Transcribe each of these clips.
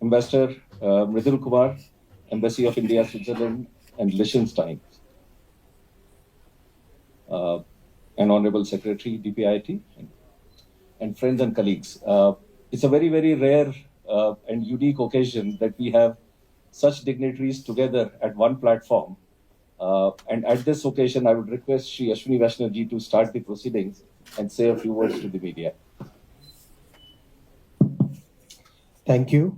Ambassador Mridul Kumar, Embassy of India, Switzerland, and Liechtenstein, and Honorable Secretary, DPIT, and friends and colleagues. It's a very, very rare and unique occasion that we have such dignitaries together at one platform. And at this occasion, I would request Shri Ashwini Vaishnav ji to start the proceedings and say a few words to the media. Thank you.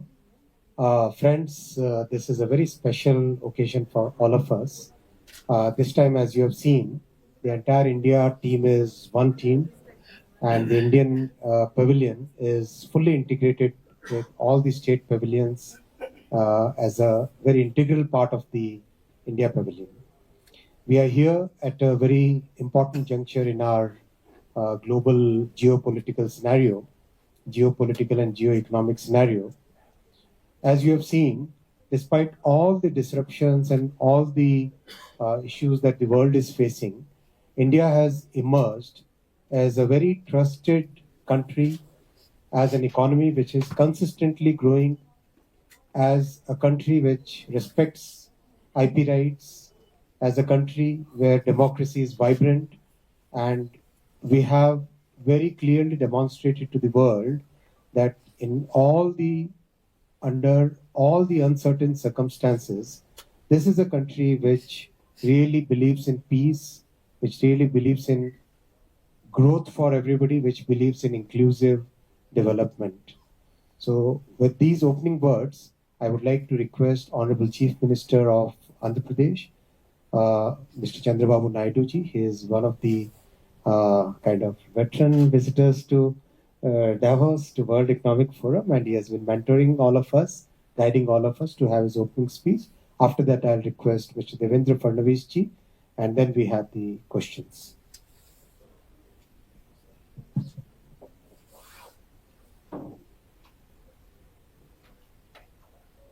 Friends, this is a very special occasion for all of us. This time, as you have seen, the entire India team is one team, and the Indian pavilion is fully integrated with all the state pavilions as a very integral part of the India pavilion. We are here at a very important juncture in our global geopolitical scenario, geopolitical and geoeconomic scenario. As you have seen, despite all the disruptions and all the issues that the world is facing, India has emerged as a very trusted country, as an economy which is consistently growing, as a country which respects IP rights, as a country where democracy is vibrant, and we have very clearly demonstrated to the world that under all the uncertain circumstances, this is a country which really believes in peace, which really believes in growth for everybody, which believes in inclusive development. So with these opening words, I would like to request Honorable Chief Minister of Andhra Pradesh, Mr. Chandrababu Naidu ji. He is one of the kind of veteran visitors to Davos, to World Economic Forum, and he has been mentoring all of us, guiding all of us to have his opening speech. After that, I'll request Mr. Devendra Fadnavis ji, and then we have the questions.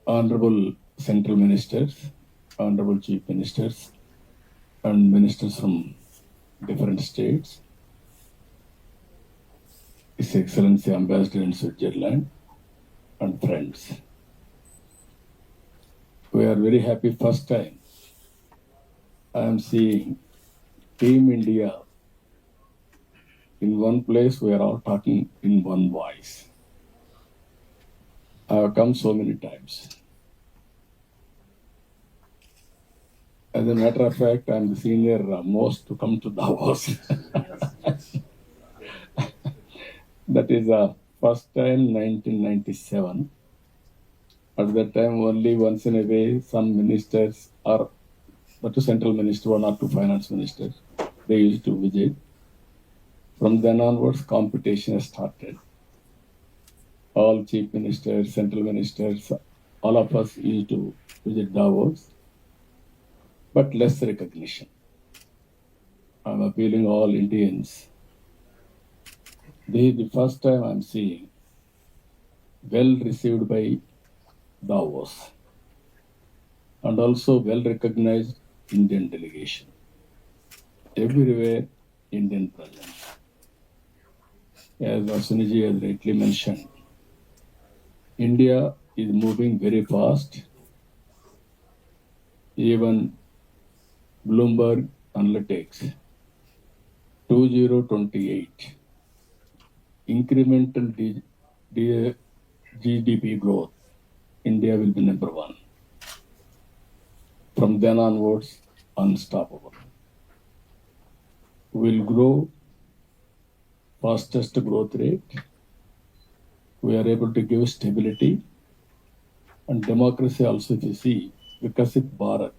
Honorable Central Ministers, Honorable Chief Ministers, and Ministers from different states, His Excellency Ambassador in Switzerland, and friends. We are very happy first time I am seeing Team India in one place. We are all talking in one voice. I have come so many times. As a matter of fact, I am the senior most to come to Davos. That is the first time, 1997. At that time, only once in a way, some ministers or but two central ministers, one or two finance ministers, they used to visit. From then onwards, competition has started. All chief ministers, central ministers, all of us used to visit Davos, but less recognition. I'm appealing all Indians. This is the first time I'm seeing well received by Davos and also well recognized Indian delegation. Everywhere Indian presence. As Ashwini has rightly mentioned, India is moving very fast. Even Bloomberg Analytics 2028 incremental GDP growth, India will be number one. From then onwards, unstoppable. We will grow fastest growth rate. We are able to give stability and democracy also. If you see, Vikasit Bharat,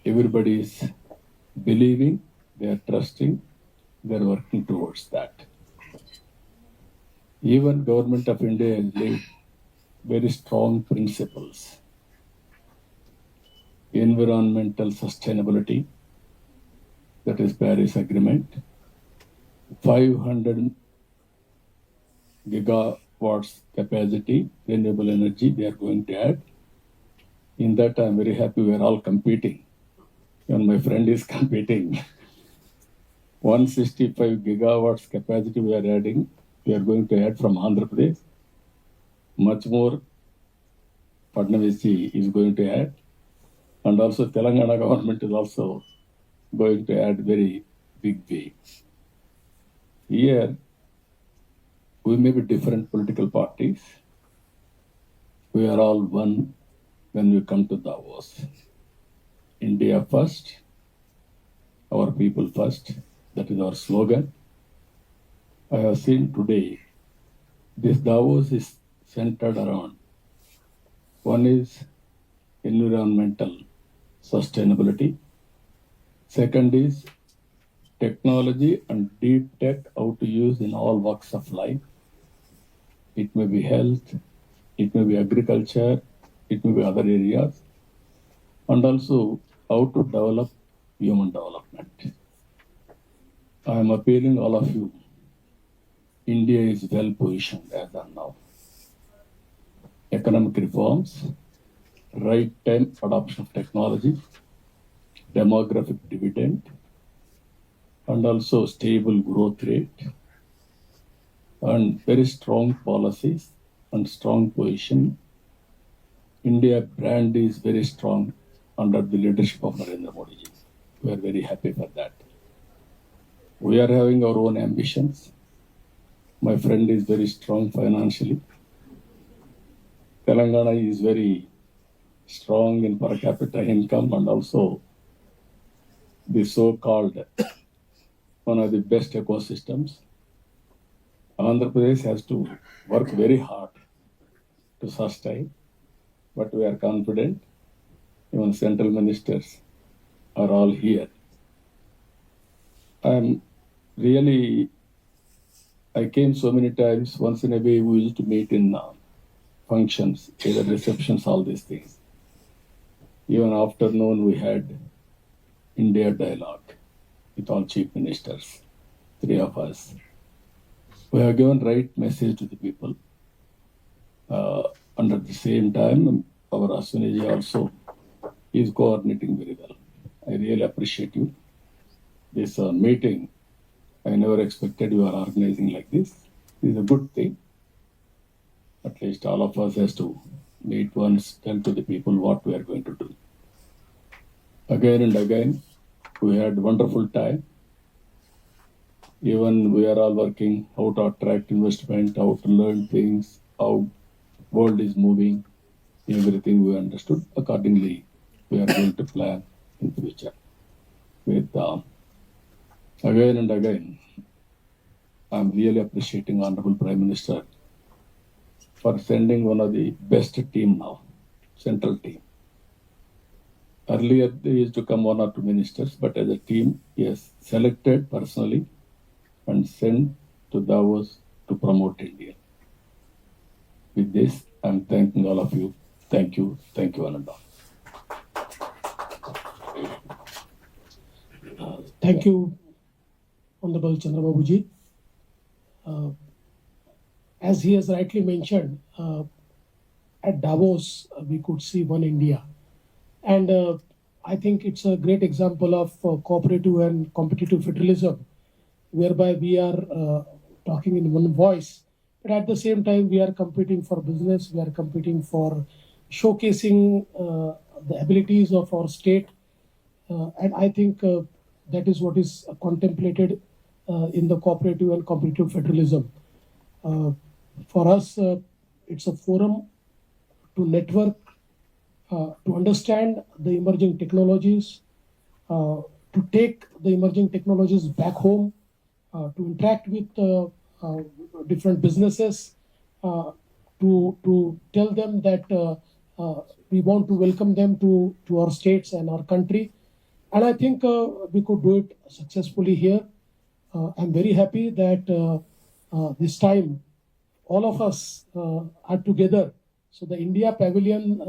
everybody is believing, they are trusting, they are working towards that. Even Government of India has laid very strong principles. Environmental sustainability, that is Paris Agreement, 500 gigawatts capacity, renewable energy, they are going to add. In that, I'm very happy we are all competing. Even my friend is competing. 165 gigawatts capacity we are adding. We are going to add from Andhra Pradesh. Much more Fadnavis is going to add, and also Telangana government is also going to add very big way. Here, we may be different political parties. We are all one when we come to Davos. India first, our people first. That is our slogan. I have seen today this Davos is centered around one is environmental sustainability, second is technology and deep tech, how to use in all walks of life. It may be health, it may be agriculture, it may be other areas, and also how to develop human development. I am appealing all of you. India is well positioned as of now. Economic reforms, right time adoption of technology, demographic dividend, and also stable growth rate, and very strong policies and strong position. India brand is very strong under the leadership of Narendra Modi. We are very happy for that. We are having our own ambitions. My friend is very strong financially. Telangana is very strong in per capita income and also the so-called one of the best ecosystems. Andhra Pradesh has to work very hard to sustain, but we are confident. Even central ministers are all here. I came so many times. Once in a way, we used to meet in functions, either receptions, all these things. Even afternoon, we had India dialogue with all chief ministers, three of us. We have given right message to the people. And at the same time, our Aswiniji also is coordinating very well. I really appreciate you. This meeting, I never expected you are organizing like this. This is a good thing. At least all of us has to meet once, tell to the people what we are going to do. Again and again, we had wonderful time. Even we are all working how to attract investment, how to learn things, how world is moving, everything we understood. Accordingly, we are going to plan in future. With again and again, I'm really appreciating Honorable Prime Minister for sending one of the best team now, central team. Earlier, there used to come one or two ministers, but as a team, he has selected personally and sent to Davos to promote India. With this, I'm thanking all of you. Thank you, one and all. Thank you, Honorable Chandrababuji. As he has rightly mentioned, at Davos, we could see one India. And I think it's a great example of cooperative and competitive federalism, whereby we are talking in one voice, but at the same time, we are competing for business, we are competing for showcasing the abilities of our state. And I think that is what is contemplated in the cooperative and competitive federalism. For us, it's a forum to network, to understand the emerging technologies, to take the emerging technologies back home, to interact with different businesses, to tell them that we want to welcome them to our states and our country. And I think we could do it successfully here. I'm very happy that this time all of us are together. So the India Pavilion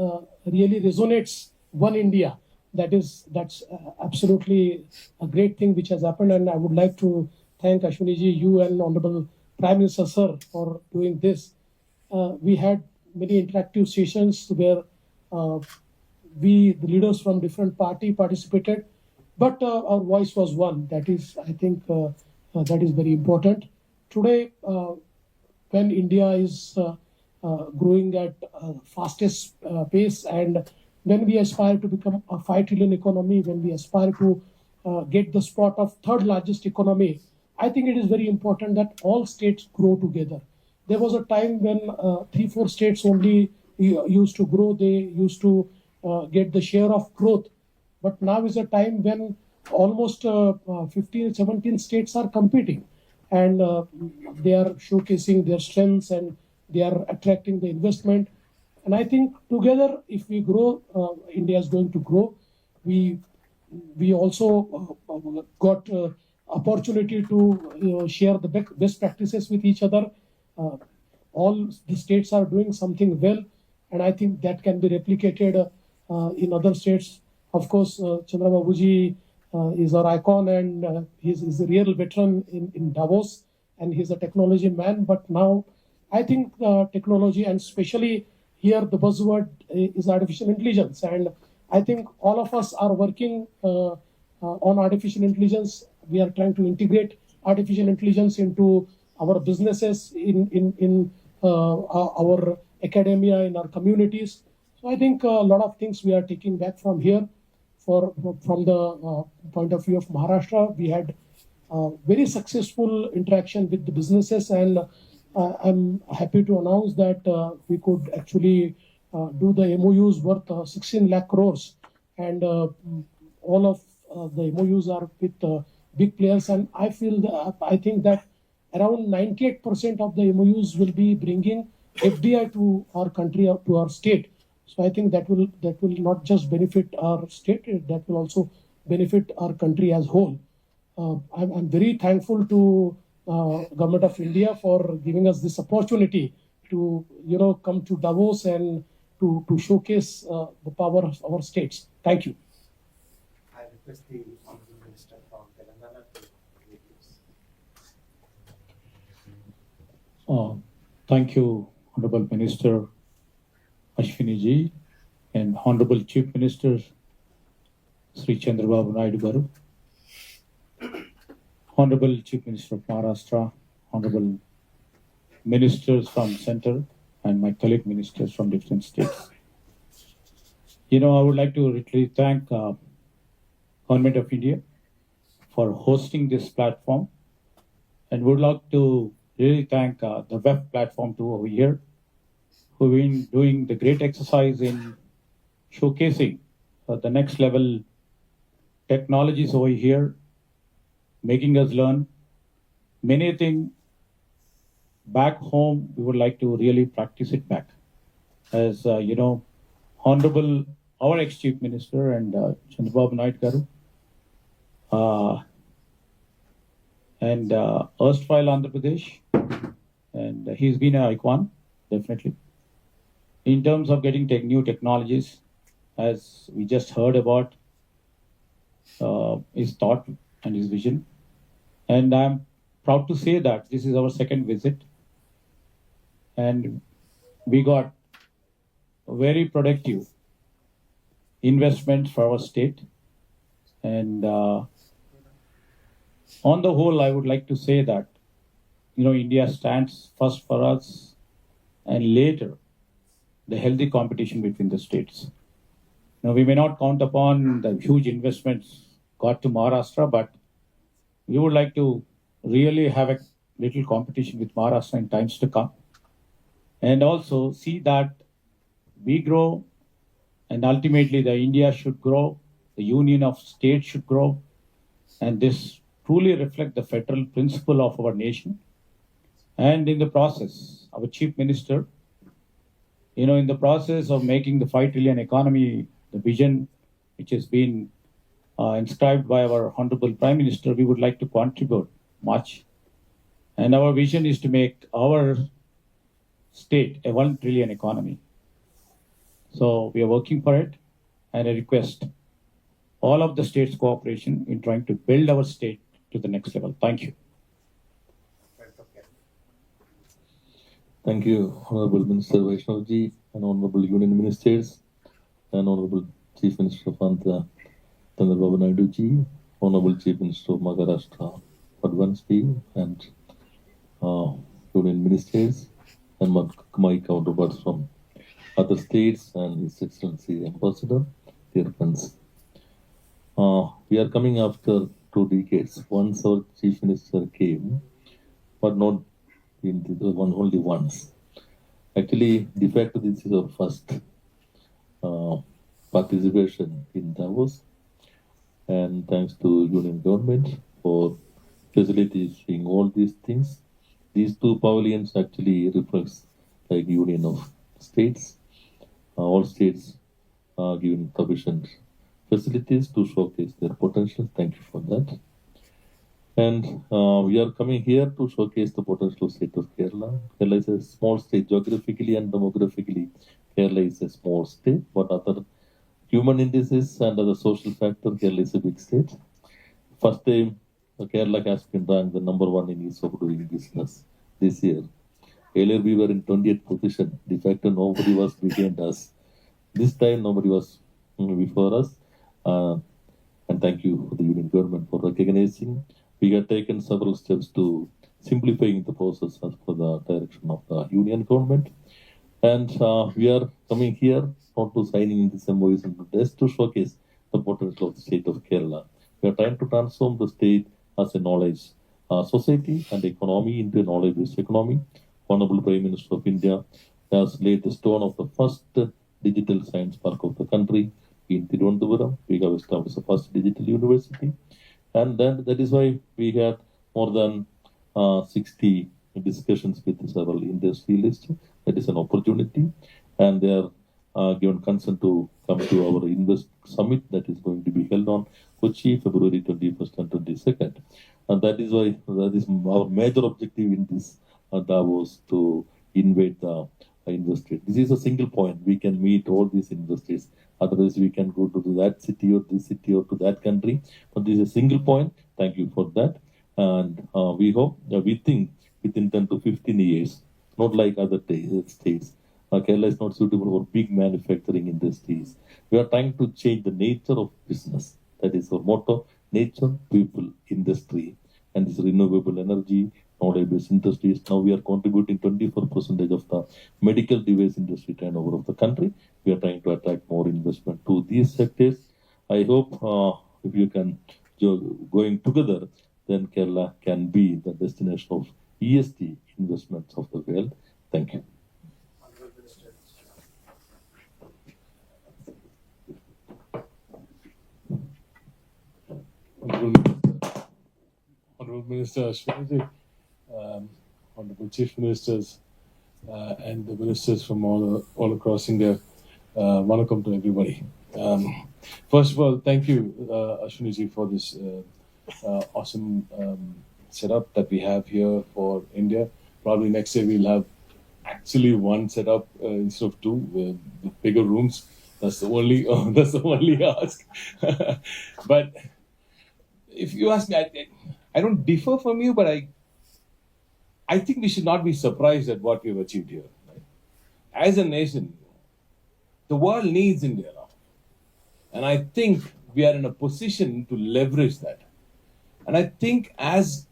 really resonates one India. That's absolutely a great thing which has happened, and I would like to thank Ashwiniji, you and Honorable Prime Minister Sir for doing this. We had many interactive sessions where the leaders from different party participated, but our voice was one. That is, I think, that is very important. Today, when India is growing at fastest pace. And when we aspire to become a 5 trillion economy, when we aspire to get the spot of third largest economy, I think it is very important that all states grow together. There was a time when 3, 4 states only used to grow. They used to get the share of growth. But now is a time when almost 15, 17 states are competing, and they are showcasing their strengths, and they are attracting the investment. And I think together, if we grow, India is going to grow. We we also got opportunity to share the best practices with each other. Uh, all the states are doing something well, and I think that can be replicated in other states. Of course, Chandrababu ji is our icon, and he's a real veteran in Davos, and he's a technology man. But now, I think technology, and especially here, the buzzword is artificial intelligence, and I think all of us are working on artificial intelligence. We are trying to integrate artificial intelligence into our businesses, in our academia, in our communities. So I think a lot of things we are taking back from here. From the point of view of Maharashtra, we had very successful interaction with the businesses, and I'm happy to announce that we could actually do the MOUs worth 16 lakh crores, and all of the MOUs are with big players, and I think that around 98% of the MOUs will be bringing FDI to our country, to our state. So I think that will not just benefit our state; that will also benefit our country as whole. I'm very thankful to Government of India for giving us this opportunity to come to Davos and to showcase the power of our states. Thank you. I request the Honorable Minister from Telangana to make this. Thank you, Honorable Minister Ashwini ji, and Honorable Chief Minister Sri Chandrababu Naidu Garu, Honorable Chief Minister of Maharashtra, Honorable Ministers from Center, and my colleague ministers from different states. I would like to really thank Government of India for hosting this platform, and would like to really thank the web platform too over here, who've been doing the great exercise in showcasing the next level technologies over here, making us learn many things back home. We would like to really practice it back. As Honorable our ex-Chief Minister and Chandrababu Naidu Garu, and erstwhile Andhra Pradesh, and he's been an icon, definitely. In terms of getting new technologies, as we just heard about his thought and his vision. And I'm proud to say that this is our second visit, and we got very productive investment for our state. And on the whole, I would like to say that, India stands first for us, and later the healthy competition between the states. Now, we may not count upon the huge investments got to Maharashtra, but we would like to really have a little competition with Maharashtra in times to come, and also see that we grow, and ultimately the India should grow, the union of states should grow, and this truly reflect the federal principle of our nation. And in the process, our Chief Minister, in the process of making the 5 trillion economy, the vision which has been inscribed by our Honorable Prime Minister, we would like to contribute much. And our vision is to make our state a 1 trillion economy. So we are working for it, and I request all of the states' cooperation in trying to build our state to the next level. Thank you. Thank you, Honorable Minister Vaishnavji, and Honorable Union Ministers, and Honorable Chief Minister of Andhra, Chandrababu Naidu ji, Honorable Chief Minister of Maharashtra, Padvanspi, and Union Ministers, and my counterparts from other states and His Excellency Ambassador, dear friends. We are coming after 2 decades. Once our Chief Minister came, but not in the one only once. Actually, de facto, this is our first uh, participation in Davos, and thanks to Union government for facilitating all these things. These two pavilions actually reflects like union of states. All states are given sufficient facilities to showcase their potential. Thank you for that. And we are coming here to showcase the potential state of Kerala. Kerala is a small state geographically and demographically. Kerala is a small state, but other human indices and other social factor, Kerala is a big state. First time Kerala has been ranked the number one in ease of doing business this year. Earlier we were in 20th position. De facto nobody was behind us. This time nobody was before us. And thank you for the Union government for recognizing. We have taken several steps to simplifying the process as per the direction of the Union government. And we are coming here not to signing this MOUs and just to showcase the potential of the state of Kerala. We are trying to transform the state as a knowledge society and economy into a knowledge-based economy. Honorable Prime Minister of India has laid the stone of the first digital science park of the country in Tirunelveli. We have established the first digital university. And then that is why we had more than 60 discussions with several industrialists. That is an opportunity. And they are given consent to come to our Invest Summit that is going to be held on Kochi, February 21st and 22nd. And that is why that is our major objective in this Davos to invite the industry. This is a single point. We can meet all these industries. Otherwise, we can go to that city or this city or to that country. But this is a single point. Thank you for that. And we hope, we think within 10 to 15 years, not like other states, Kerala is not suitable for big manufacturing industries. We are trying to change the nature of business. That is our motto: nature, people, industry, and this renewable energy, knowledge-based industries. Now we are contributing 24% of the medical device industry turnover of the country. We are trying to attract more investment to these sectors. I hope if you can going together, then Kerala can be the destination of ESG investments of the world. Thank you. Honorable Minister Ashwini, Honorable Chief Ministers, and the ministers from all across India. Welcome to everybody. First of all, thank you, Ashwini, for this awesome setup that we have here for India. Probably next year we'll have actually one setup instead of two with bigger rooms. That's the only ask. But if you ask me, I don't differ from you, but I think we should not be surprised at what we've achieved here. Right? As a nation, the world needs India now. And I think we are in a position to leverage that. And I think as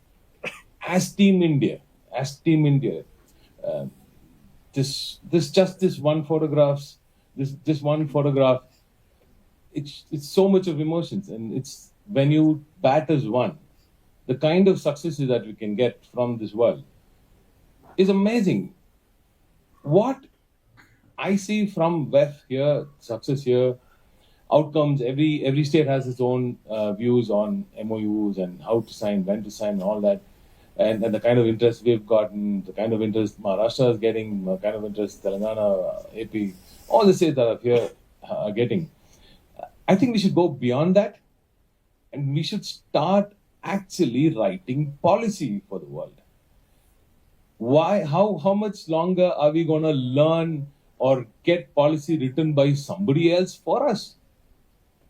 Team India, this one photograph, it's so much of emotions, and it's when you bat as one, the kind of successes that we can get from this world is amazing. What I see from WEF here, success here, outcomes, every state has its own views on MOUs and how to sign, when to sign, and all that. And the kind of interest we've gotten, the kind of interest Maharashtra is getting, the kind of interest Telangana, AP, all the states that are here are getting. I think we should go beyond that, and we should start actually writing policy for the world. Why? How much longer are we going to learn or get policy written by somebody else for us?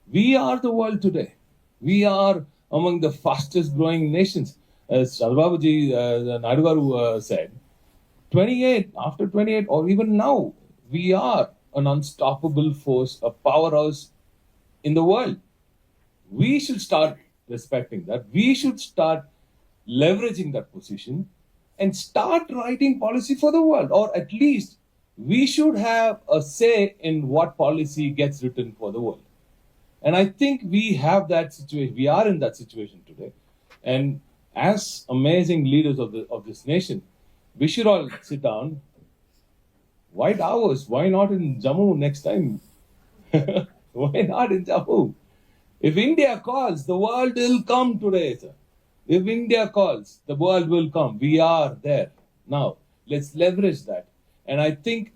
We are the world today. We are among the fastest growing nations. As Chandrababuji Naidu said, after 28, or even now, we are an unstoppable force, a powerhouse in the world. We should start respecting that. We should start leveraging that position and start writing policy for the world, or at least we should have a say in what policy gets written for the world. And I think we have that situation. We are in that situation today. And as amazing leaders of this nation, we should all sit down. Why Davos? Why not in Jammu next time? Why not in Jammu? If India calls, the world will come today, sir. If India calls, the world will come. We are there. Now, let's leverage that. And I think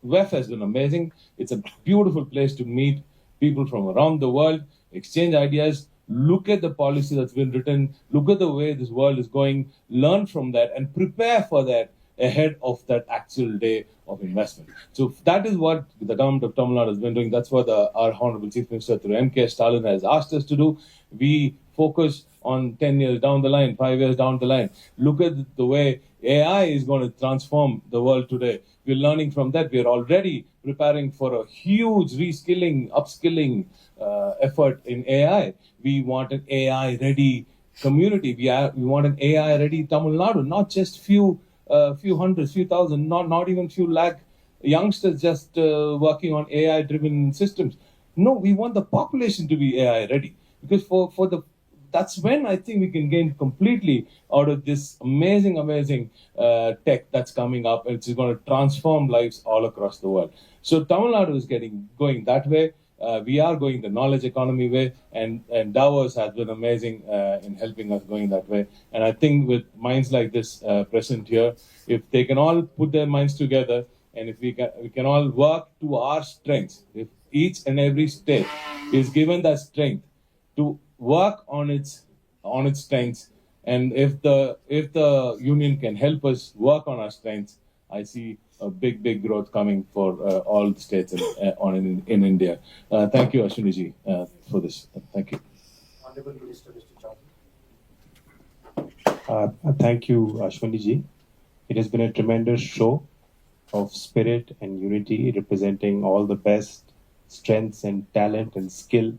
WEF has been amazing. It's a beautiful place to meet people from around the world, exchange ideas, look at the policy that's been written, look at the way this world is going, learn from that, and prepare for that ahead of that actual day of investment. So that is what the government of Tamil Nadu has been doing. That's what our Honorable Chief Minister through M.K. Stalin has asked us to do. We focus on 10 years down the line, 5 years down the line. Look at the way AI is going to transform the world today. We're learning from that. We're already preparing for a huge reskilling, upskilling effort in AI. We want an AI-ready community. We want an AI-ready Tamil Nadu, not just few hundreds, few thousand, not even few lakh youngsters just working on AI-driven systems. No, we want the population to be AI-ready, because that's when I think we can gain completely out of this amazing tech that's coming up, and it's going to transform lives all across the world. So Tamil Nadu is going that way. We are going the knowledge economy way, and Davos has been amazing in helping us going that way. And I think with minds like this present here, if they can all put their minds together, and if we can all work to our strengths, if each and every state is given that strength to work on its strengths, and if the union can help us work on our strengths, I see a big growth coming for all the states in India. Thank you, Ashwini for this. Thank you. Honorable Minister, Mr. Chowdhury. Thank you, Ashwini. It has been a tremendous show of spirit and unity, representing all the best strengths and talent and skill,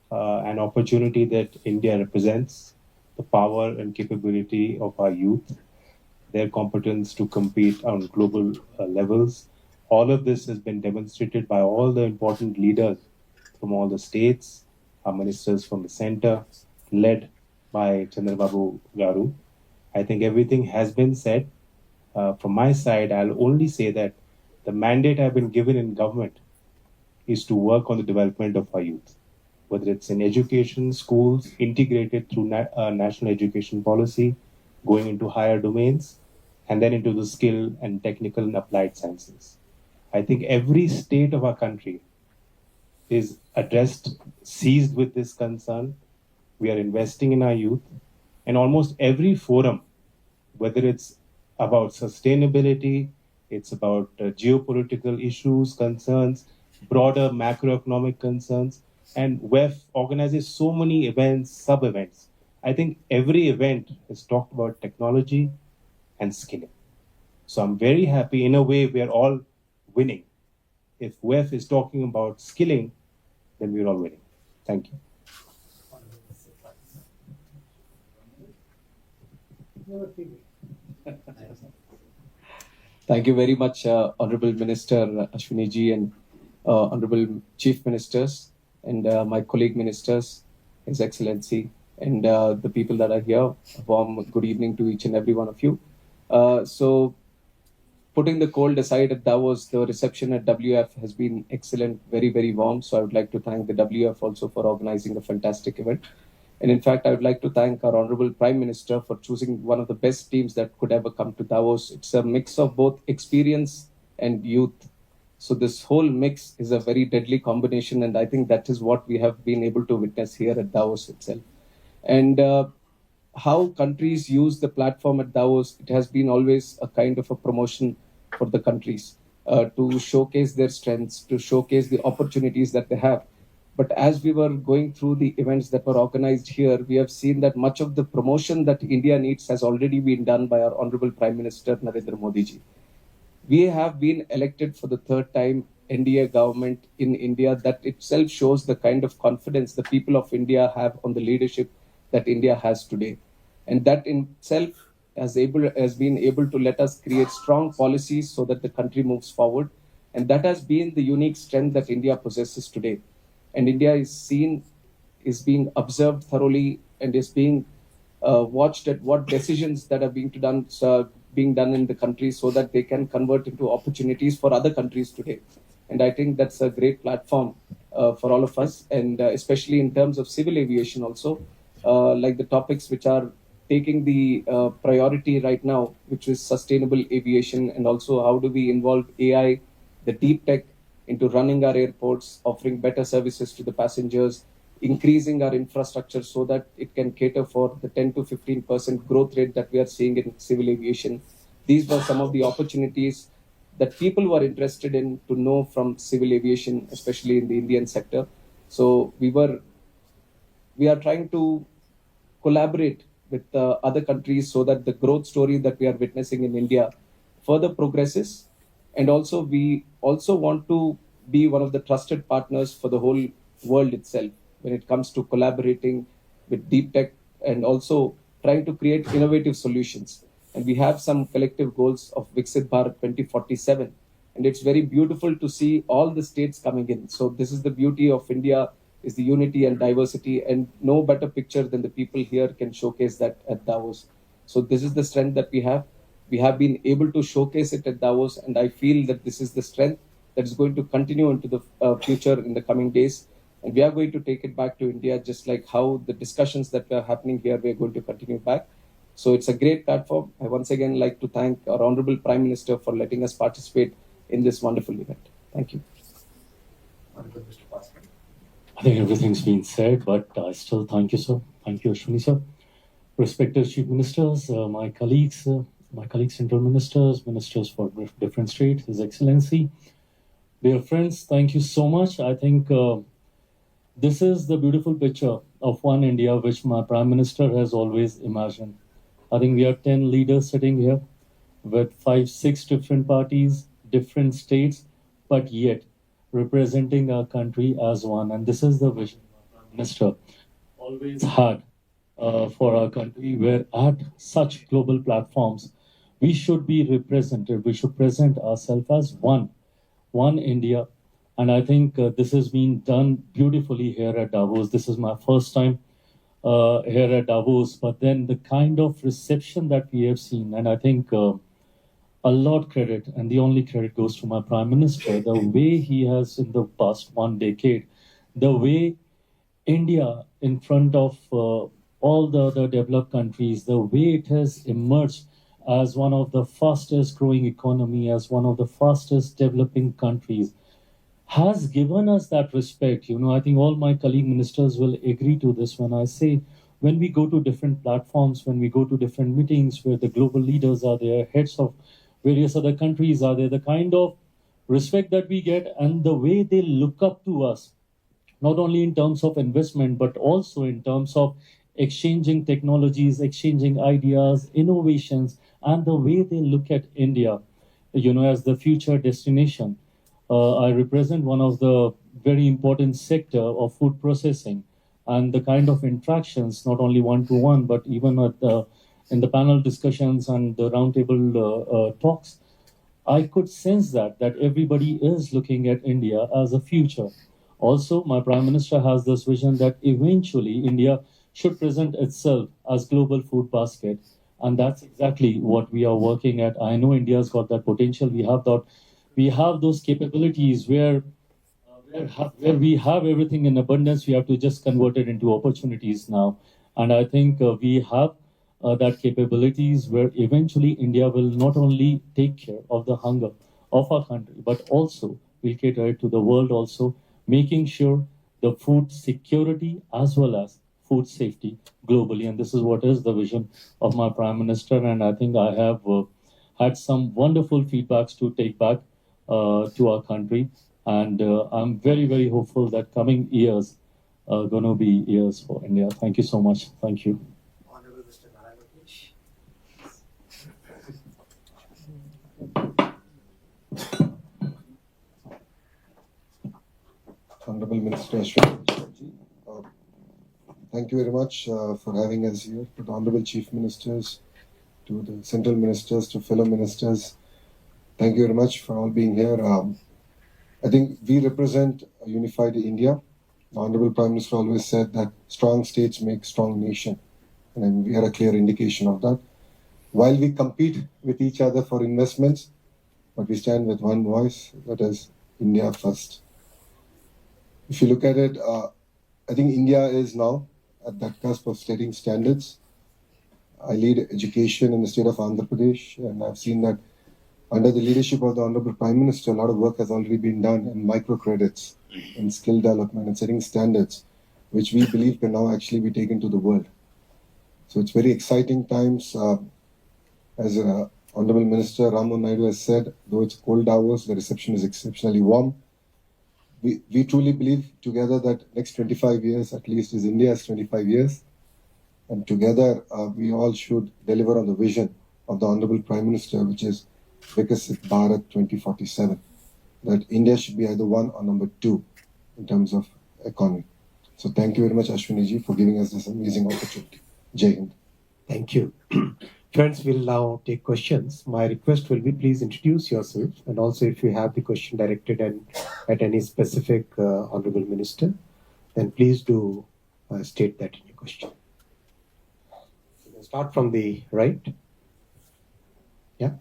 an opportunity that India represents, the power and capability of our youth, their competence to compete on global levels. All of this has been demonstrated by all the important leaders from all the states, our ministers from the center, led by Chandrababu Garu. I think everything has been said. From my side, I'll only say that the mandate I've been given in government is to work on the development of our youth, whether it's in education, schools, integrated through national education policy, going into higher domains, and then into the skill and technical and applied sciences. I think every state of our country is seized with this concern. We are investing in our youth, and almost every forum, whether it's about sustainability, it's about geopolitical issues, concerns, broader macroeconomic concerns, and WEF organizes so many events, sub-events. I think every event has talked about technology and skilling. So I'm very happy. In a way, we are all winning. If WEF is talking about skilling, then we're all winning. Thank you. Thank you very much, Honorable Minister Ashwini ji, and Honorable Chief Ministers, and my colleague ministers, His Excellency, and the people that are here. A warm good evening to each and every one of you. So, putting the cold aside at Davos, the reception at WF has been excellent, very warm. So I would like to thank the WF also for organizing a fantastic event. And in fact, I would like to thank our Honorable Prime Minister for choosing one of the best teams that could ever come to Davos. It's a mix of both experience and youth. So this whole mix is a very deadly combination, and I think that is what we have been able to witness here at Davos itself. And how countries use the platform at Davos, it has been always a kind of a promotion for the countries to showcase their strengths, to showcase the opportunities that they have. But as we were going through the events that were organized here, we have seen that much of the promotion that India needs has already been done by our Honorable Prime Minister Narendra Modi ji. We have been elected for the third time NDA government in India. That itself shows the kind of confidence the people of India have on the leadership that India has today. And that in itself has been able to let us create strong policies so that the country moves forward, and that has been the unique strength that India possesses today. And India is being observed thoroughly, and is being watched at what decisions that are being done in the country, so that they can convert into opportunities for other countries today. And I think that's a great platform for all of us, and especially in terms of civil aviation also, like the topics which are taking the priority right now, which is sustainable aviation, and also how do we involve AI, the deep tech, into running our airports, offering better services to the passengers, increasing our infrastructure so that it can cater for the 10 to 15% growth rate that we are seeing in civil aviation. These were some of the opportunities that people were interested in to know from civil aviation, especially in the Indian sector. So we are trying to collaborate with other countries so that the growth story that we are witnessing in India further progresses. And also, we also want to be one of the trusted partners for the whole world itself when it comes to collaborating with deep tech, and also trying to create innovative solutions. And we have some collective goals of Viksit Bharat 2047. And it's very beautiful to see all the states coming in. So this is the beauty of India, is the unity and diversity, and no better picture than the people here can showcase that at Davos. So this is the strength that we have. We have been able to showcase it at Davos, and I feel that this is the strength that is going to continue into the future in the coming days. And we are going to take it back to India, just like how the discussions that are happening here, we are going to continue back. So it's a great platform. I once again like to thank our Honorable Prime Minister for letting us participate in this wonderful event. Thank you. I think everything's been said, but I still thank you, sir. Thank you, Ashwini, sir. Respected chief ministers, my colleagues, central ministers, ministers for different states, His Excellency, dear friends, thank you so much. I think this is the beautiful picture of one India which my Prime Minister has always imagined. I think we are 10 leaders sitting here with 5, 6 different parties, different states, but yet representing our country as one. And this is the vision our Prime Minister always had for our country, where at such global platforms, we should be represented, we should present ourselves as one India. And I think this has been done beautifully here at Davos. This is my first time here at Davos, but then the kind of reception that we have seen, and I think a lot credit, and the only credit goes to my Prime Minister, the way he has in the past 1 decade, the way India in front of all the other developed countries, the way it has emerged as one of the fastest growing economy, as one of the fastest developing countries, has given us that respect. I think all my colleague ministers will agree to this when I say, when we go to different platforms, when we go to different meetings where the global leaders are there, heads of various other countries are there, the kind of respect that we get and the way they look up to us, not only in terms of investment, but also in terms of exchanging technologies, exchanging ideas, innovations, and the way they look at India, as the future destination. I represent one of the very important sector of food processing, and the kind of interactions, not only one-to-one, but even in the panel discussions and the roundtable talks, I could sense that everybody is looking at India as a future. Also, my Prime Minister has this vision that eventually India should present itself as global food basket. And that's exactly what we are working at. I know India's got that potential. We have those capabilities where we have everything in abundance. We have to just convert it into opportunities now. And I think we have that capabilities where eventually India will not only take care of the hunger of our country, but also will cater it to the world also, making sure the food security as well as food safety globally. And this is what is the vision of my Prime Minister. And I think I have had some wonderful feedbacks to take back to our country. And I'm very, very hopeful that coming years are going to be years for India. Thank you so much. Thank you. Honorable Mr. Narayana, please. Honorable Minister Ashwini, thank you very much for having us here. To the Honorable Chief Ministers, to the central ministers, to fellow ministers. Thank you very much for all being here. I think we represent a unified India. The Honorable Prime Minister always said that strong states make strong nation, and we are a clear indication of that. While we compete with each other for investments, but we stand with one voice, that is India first. If you look at it, I think India is now at that cusp of setting standards. I lead education in the state of Andhra Pradesh, and I've seen that under the leadership of the Honorable Prime Minister, a lot of work has already been done in microcredits, in skill development, and setting standards, which we believe can now actually be taken to the world. So it's very exciting times. As Honorable Minister Ramu Naidu has said, though it's cold Davos, the reception is exceptionally warm. We truly believe together that next 25 years at least is India's 25 years. And together we all should deliver on the vision of the Honorable Prime Minister, which is Vikasit Bharat 2047. That India should be either one or number two in terms of economy. So thank you very much, Ashwini-ji, for giving us this amazing opportunity. Jai Hind. Thank you. Friends, we'll now take questions. My request will be please introduce yourself, and also if you have the question directed at any specific Honorable Minister, then please do state that in your question. We'll start from the right. Yeah.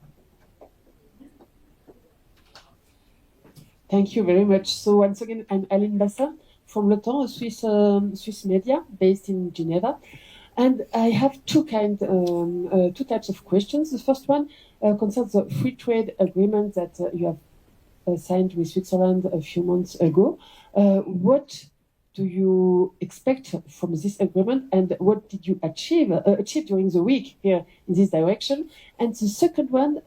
Thank you very much. So once again, I'm Aline Bassa from Le Temps, a Swiss media based in Geneva. And I have two types of questions. The first one concerns the free trade agreement that you have signed with Switzerland a few months ago. What do you expect from this agreement, and what did you achieve during the week here in this direction? And the second one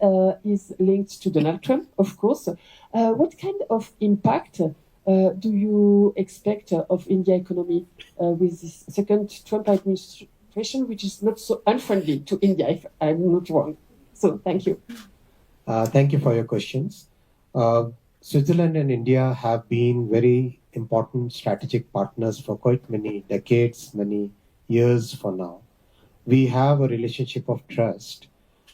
is linked to Donald Trump, of course. What kind of impact do you expect of India economy with this second Trump administration, which is not so unfriendly to India, if I'm not wrong? So thank you. Thank you for your questions. Switzerland and India have been very important strategic partners for quite many decades, many years for now. We have a relationship of trust.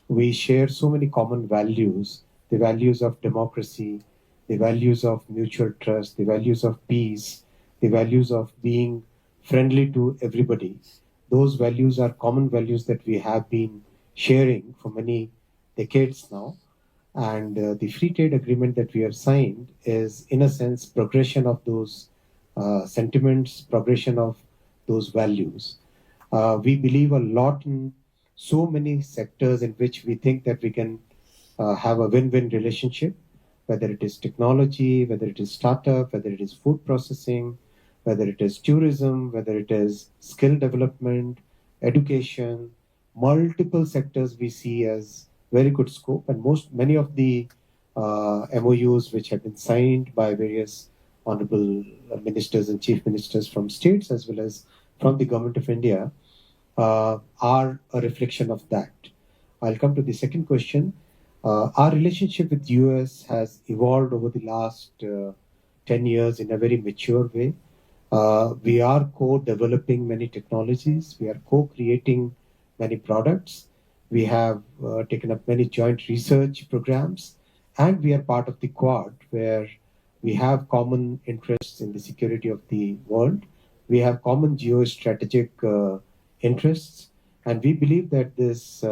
We share so many common values, the values of democracy, the values of mutual trust, the values of peace, the values of being friendly to everybody. Those values are common values that we have been sharing for many decades now. And the free trade agreement that we have signed is, in a sense, progression of those sentiments, progression of those values. We believe a lot in so many sectors in which we think that we can have a win-win relationship, whether it is technology, whether it is startup, whether it is food processing, whether it is tourism, whether it is skill development, education, multiple sectors we see as very good scope, and many of the MOUs which have been signed by various honorable ministers and chief ministers from states as well as from the government of India are a reflection of that. I'll come to the second question. Our relationship with US has evolved over the last 10 years in a very mature way. We are co-developing many technologies. We are co-creating many products. We have taken up many joint research programs, and we are part of the Quad, where we have common interests in the security of the world. We have common geostrategic interests, and we believe that this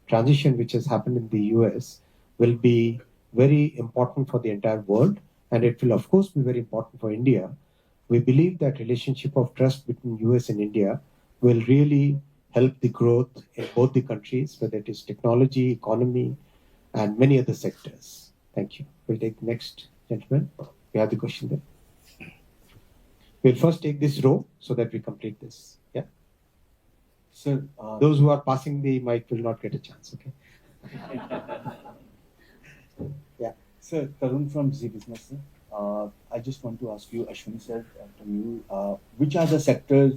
transition which has happened in the US will be very important for the entire world, and it will of course be very important for India. We believe that relationship of trust between US and India will really help the growth in both the countries, whether it is technology, economy, and many other sectors. Thank you. We'll take the next gentleman. We have the question there. We'll first take this row so that we complete this. Yeah. Sir, those who are passing the mic will not get a chance. Okay. Yeah. Sir, Tarun from Z Business. I just want to ask you, Ashwini sir, to you, which are the sectors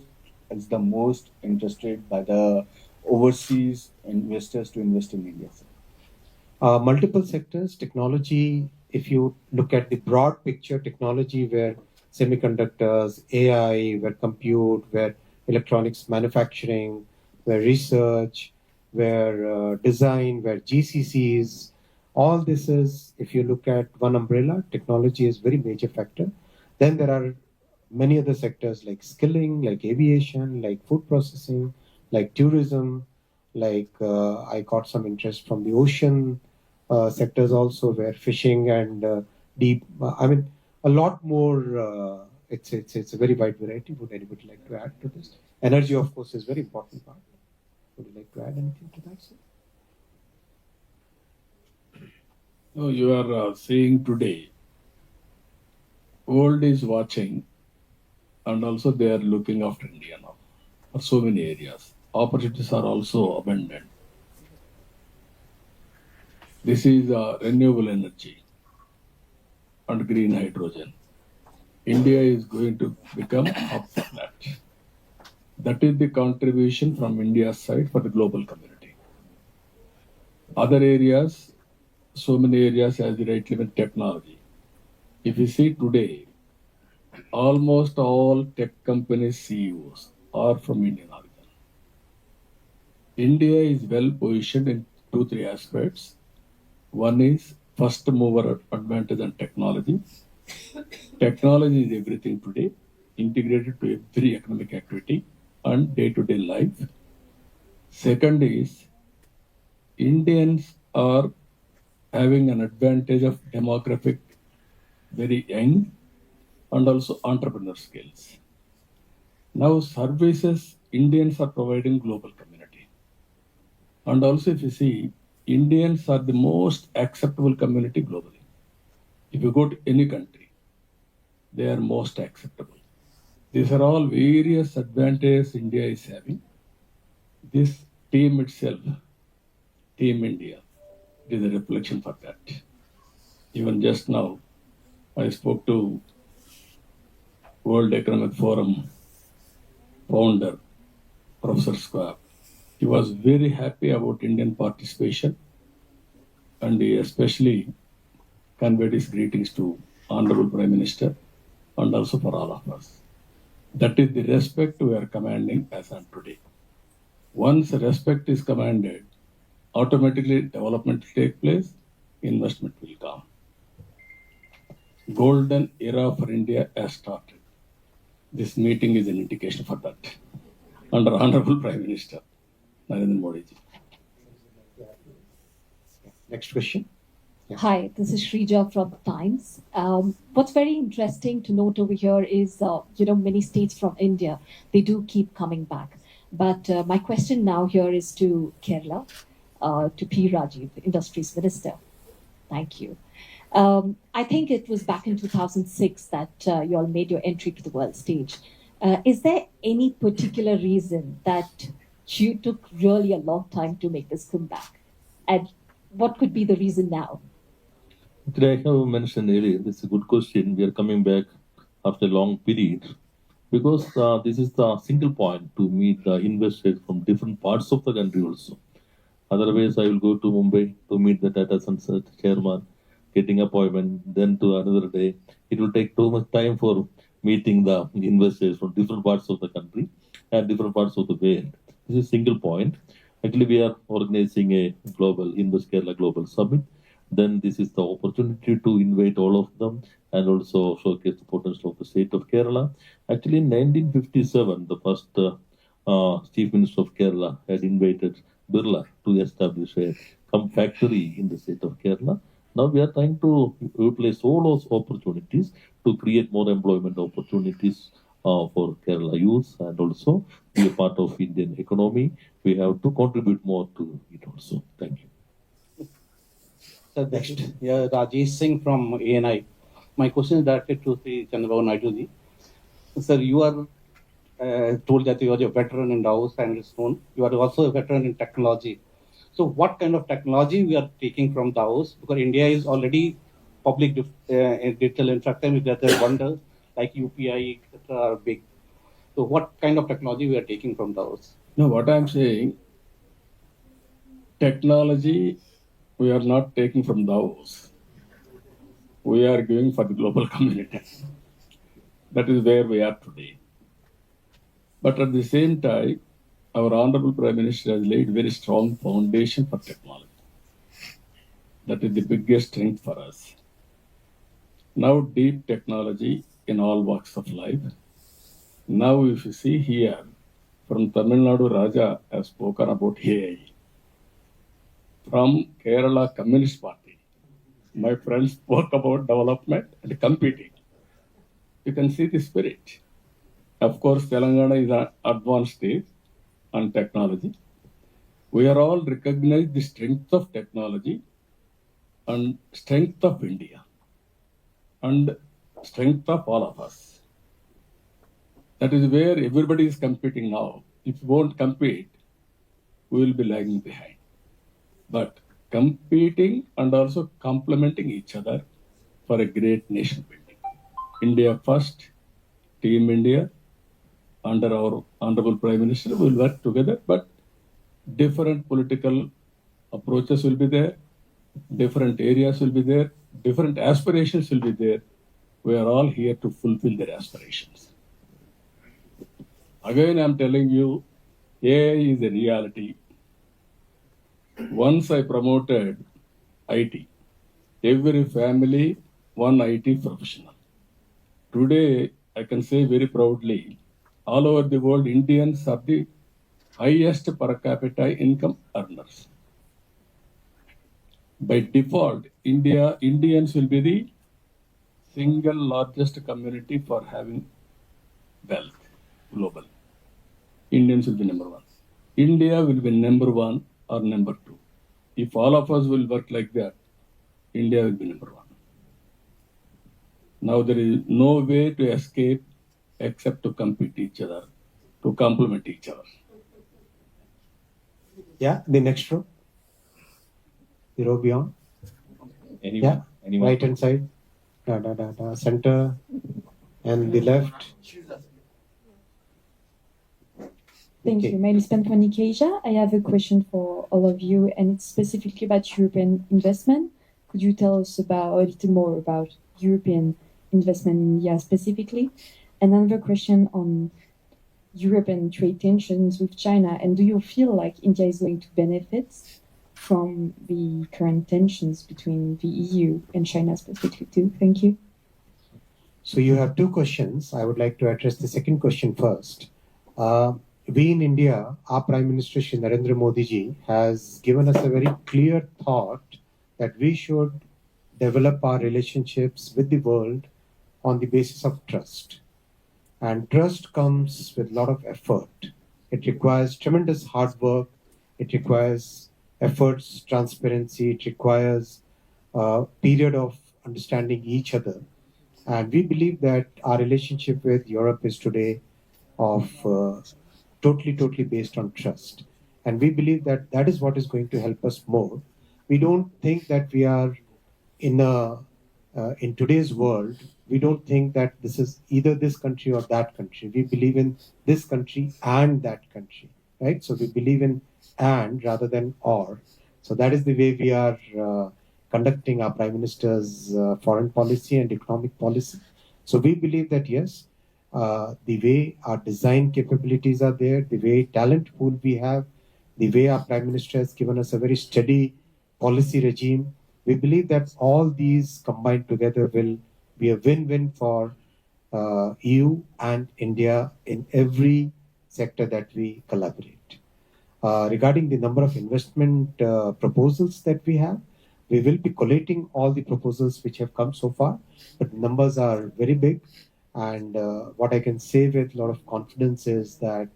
is the most interested by the overseas investors to invest in India, sir? Multiple sectors, technology. If you look at the broad picture, technology where semiconductors, AI, where compute, where electronics manufacturing, where research, where design, where GCCs, all this is, if you look at one umbrella, technology is very major factor. Then there are many other sectors like skilling, like aviation, like food processing, like tourism, like I got some interest from the ocean sectors also, where fishing and deep, I mean, a lot more. It's a very wide variety. Would anybody like to add to this? Energy, of course, is very important part. Would you like to add anything to that, sir? No, you are seeing today, world is watching, and also they are looking after India now for so many areas. Opportunities are also abundant. This is renewable energy and green hydrogen. India is going to become hub for that. That is the contribution from India's side for the global community. Other areas, so many areas as rightly with technology. If you see today, almost all tech companies CEOs are from Indian origin. India is well positioned in 2-3 aspects. One is first mover advantage on technology. Technology is everything today, integrated to every economic activity and day-to-day life. Second is Indians are having an advantage of demographic, very young, and also entrepreneur skills. Now services Indians are providing global community. And also if you see, Indians are the most acceptable community globally. If you go to any country, they are most acceptable. These are all various advantages India is having. This team itself, Team India, is a reflection for that. Even just now, I spoke to World Economic Forum founder, Professor Schwab. He was very happy about Indian participation, and he especially conveyed his greetings to Honorable Prime Minister and also for all of us. That is the respect we are commanding as on today. Once respect is commanded, automatically development will take place, investment will come. Golden era for India has started. This meeting is an indication for that. Under Honorable Prime Minister Narendra Modi ji. Next question. Yeah. Hi, this is Shrija from the Times. What's very interesting to note over here is, many states from India, they do keep coming back. But my question now here is to Kerala, to P. Rajiv, Industries Minister. Thank you. I think it was back in 2006 that you all made your entry to the world stage. Is there any particular reason that you took really a long time to make this comeback? And what could be the reason now? Actually, I have mentioned earlier, this is a good question. We are coming back after a long period because this is the single point to meet the investors from different parts of the country also. Otherwise, I will go to Mumbai to meet the Tata Sons chairman, getting appointment, then to another day. It will take too much time for meeting the investors from different parts of the country and different parts of the world. This is a single point. Actually, we are organizing a global Invest Kerala Global Summit. Then this is the opportunity to invite all of them and also showcase the potential of the state of Kerala. Actually, in 1957, the first Chief Minister of Kerala had invited Birla to establish a factory in the state of Kerala. Now we are trying to utilize all those opportunities to create more employment opportunities for Kerala youth and also be a part of Indian economy. We have to contribute more to it also. Thank you. Sir, next. Yeah, Rajesh Singh from ANI. My question is directed to Sri Chandrababu Naidu ji. Sir, you are told that you are a veteran in Davos and Stone. You are also a veteran in technology. So what kind of technology we are taking from Davos? Because India is already public digital infrastructure with other wonders like UPI, etc. are big. So what kind of technology we are taking from Davos? No, what I'm saying, technology we are not taking from Davos. We are giving for the global community. That is where we are today. But at the same time, our Honorable Prime Minister has laid very strong foundation for technology. That is the biggest strength for us. Now deep technology in all walks of life. Now if you see here, from Tamil Nadu, Raja has spoken about AI. From Kerala Communist Party, my friends spoke about development and competing. You can see the spirit. Of course, Telangana is an advanced state on technology. We are all recognize the strength of technology and strength of India and strength of all of us. That is where everybody is competing now. If we won't compete, we will be lagging behind. But competing and also complementing each other for a great nation building. India first, Team India, under our Honorable Prime Minister, will work together, but different political approaches will be there, different areas will be there, different aspirations will be there. We are all here to fulfill their aspirations. Again, I'm telling you, AI is a reality. Once I promoted IT, every family, one IT professional. Today, I can say very proudly, all over the world, Indians are the highest per capita income earners. By default, Indians will be the single largest community for having wealth global. Indians will be number one. India will be number one or number two. If all of us will work like that, India will be number one. Now there is no way to escape except to compete each other, to complement each other. Yeah, the next row. The row beyond. Anyone? Yeah, Anyone? right hand side. Center and the left. Thank Okay. you. My name is Pantwani Keja. I have a question for all of you, and it's specifically about European investment. Could you tell us about a little more about European investment in India specifically? And another question on European trade tensions with China, and do you feel like India is going to benefit from the current tensions between the EU and China specifically too? Thank you. So you have two questions. I would like to address the second question first. We in India, our Prime Minister Shri Narendra Modi ji has given us a very clear thought that we should develop our relationships with the world on the basis of trust. And trust comes with a lot of effort. It requires tremendous hard work. It requires efforts, transparency. It requires a period of understanding each other. And we believe that our relationship with Europe is today of totally based on trust. And we believe that that is what is going to help us more. We don't think that we are in today's world, we don't think that this is either this country or that country. We believe in this country and that country, right? So we believe in and rather than or. So that is the way we are conducting our Prime Minister's foreign policy and economic policy. So we believe that yes, the way our design capabilities are there, the way talent pool we have, the way our Prime Minister has given us a very steady policy regime, we believe that all these combined together will be a win-win for EU and India in every sector that we collaborate. Regarding the number of investment proposals that we have, we will be collating all the proposals which have come so far, but the numbers are very big. And what I can say with a lot of confidence is that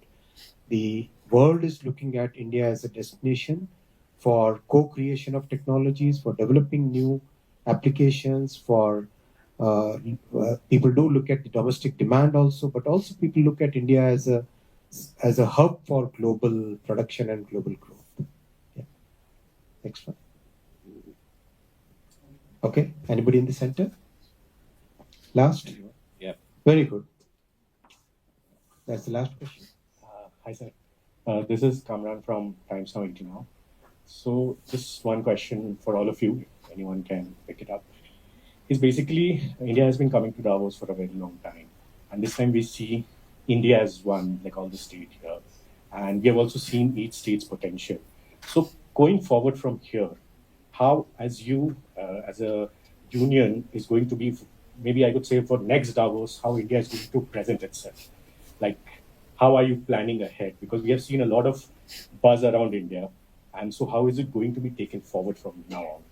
the world is looking at India as a destination for co-creation of technologies, for developing new applications, for people do look at the domestic demand also, but also people look at India as a hub for global production and global growth. Yeah. Next one. Okay, anybody in the center? Last? Yeah. Very good. That's the last question. Hi, sir. This is Kamran from Times Now 18 now. So, just one question for all of you, if anyone can pick it up. Is basically, India has been coming to Davos for a very long time. And this time we see India as one, like all the state here. and we have also seen each state's potential. So going forward from here, how, as you, as a union, is going to be, maybe I could say for next Davos, how India is going to present itself? Like, how are you planning ahead? Because we have seen a lot of buzz around India, and so how is it going to be taken forward from now on?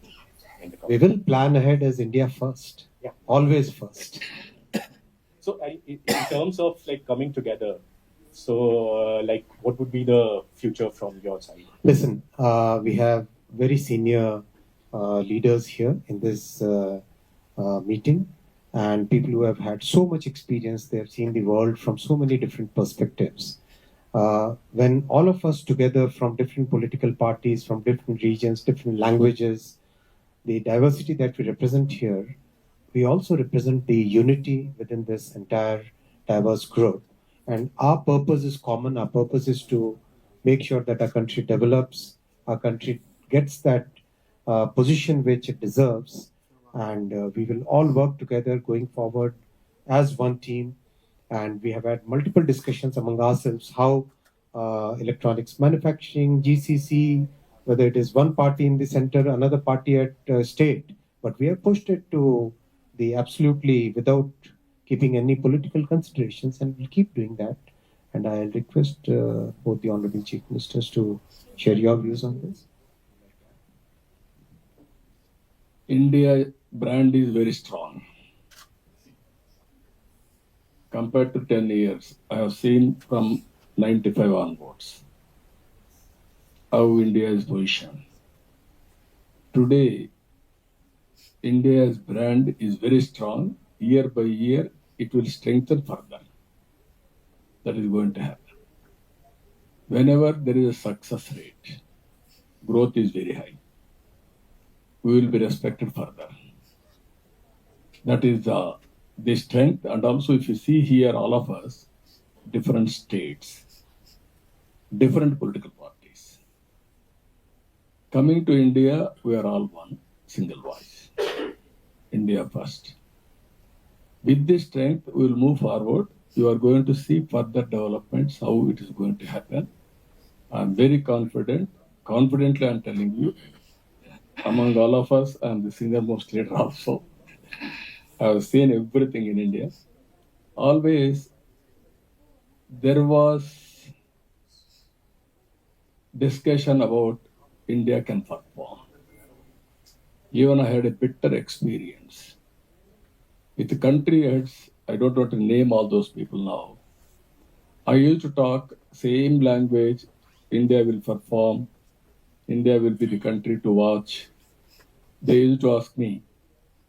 We will plan ahead as India first. Yeah. Always first. So, in terms of like coming together, so like, what would be the future from your side? Listen, we have very senior leaders here in this meeting, and people who have had so much experience. They have seen the world from so many different perspectives. When all of us together from different political parties, from different regions, different languages, the diversity that we represent here, we also represent the unity within this entire diverse group. And our purpose is common. Our purpose is to make sure that our country develops, our country gets that position which it deserves. And we will all work together going forward as one team. And we have had multiple discussions among ourselves how electronics manufacturing, GCC, whether it is one party in the center, another party at state, but we have pushed it to the absolutely without keeping any political considerations, and we'll keep doing that. And I'll request both the Honorable Chief Ministers to share your views on this. India brand is very strong. Compared to 10 years, I have seen from 95 onwards how India is positioned. Today, India's brand is very strong. Year by year, it will strengthen further. That is going to happen. Whenever there is a success rate, growth is very high. We will be respected further. That is the strength. And also, if you see here, all of us, different states, different political parties. Coming to India, we are all one, single voice. India first. With this strength, we will move forward. You are going to see further developments, how it is going to happen. I'm very confident. Confidently, I'm telling you, among all of us, I'm the senior most leader also. I have seen everything in India. Always, there was discussion about India can perform. Even I had a bitter experience with the country heads. I don't want to name all those people now. I used to talk same language. India will perform. India will be the country to watch. They used to ask me,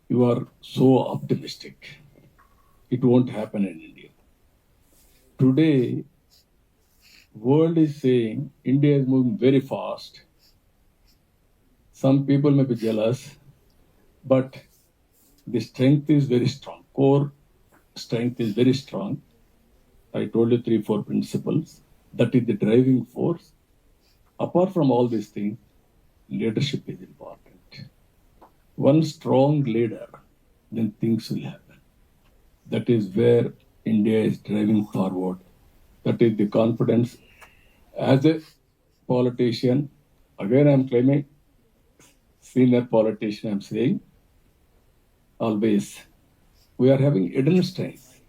"You are so optimistic. It won't happen in India." Today, world is saying India is moving very fast. Some people may be jealous, but the strength is very strong. Core strength is very strong. I told you 3-4 principles. That is the driving force. Apart from all these things, leadership is important. One strong leader, then things will happen. That is where India is driving forward. That is the confidence. As a politician, again I'm claiming, senior politician, I'm saying, always, we are having hidden strengths.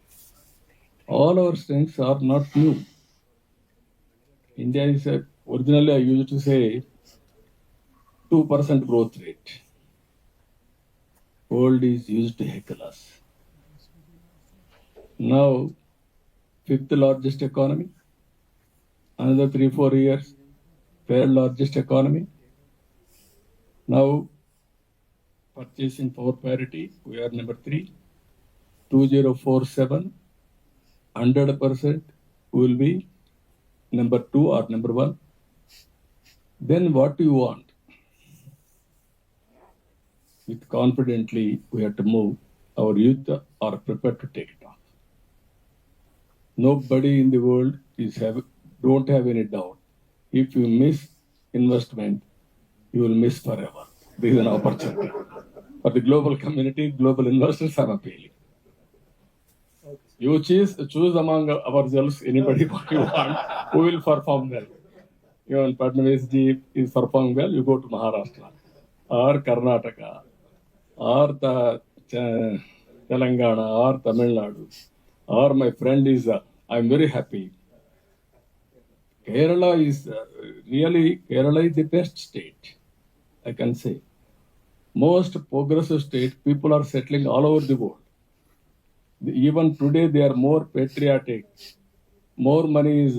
All our strengths are not new. India is originally I used to say 2% growth rate. World is used to heckle us. Now, fifth largest economy. Another 3-4 years, third largest economy. Now, purchasing power parity, we are number 3. 2047, 100% will be number 2 or number 1. Then what do you want? With confidently, we have to move. Our youth are prepared to take it off. Nobody in the world don't have any doubt. If you miss investment, you will miss forever. There is an opportunity. For the global community, global investors are appealing. You choose among ourselves anybody what you want who will perform well. Even Padmavis ji is performing well, you go to Maharashtra or Karnataka or Telangana or Tamil Nadu. Or my friend is, I'm very happy. Kerala is Kerala is the best state, I can say. Most progressive state, people are settling all over the world. Even today, they are more patriotic. More money is,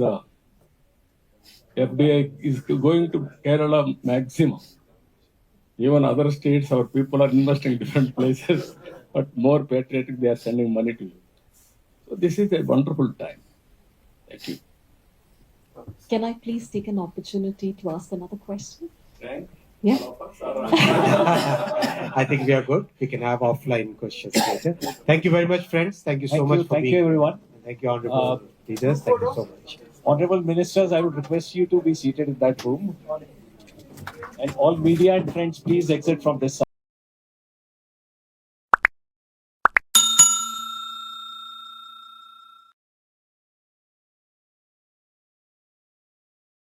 FDI is going to Kerala maximum. Even other states, our people are investing in different places, but more patriotic, they are sending money to you. So this is a wonderful time. Thank you. Can I please take an opportunity to ask another question? Thank Yeah. I think we are good. We can have offline questions later. Thank you very much, friends. Thank you so Thank much you. for Thank being you, here. everyone. Thank you, honorable leaders. Thank you so much. Honorable ministers, I would request you to be seated in that room. And all media and friends, please exit from this side.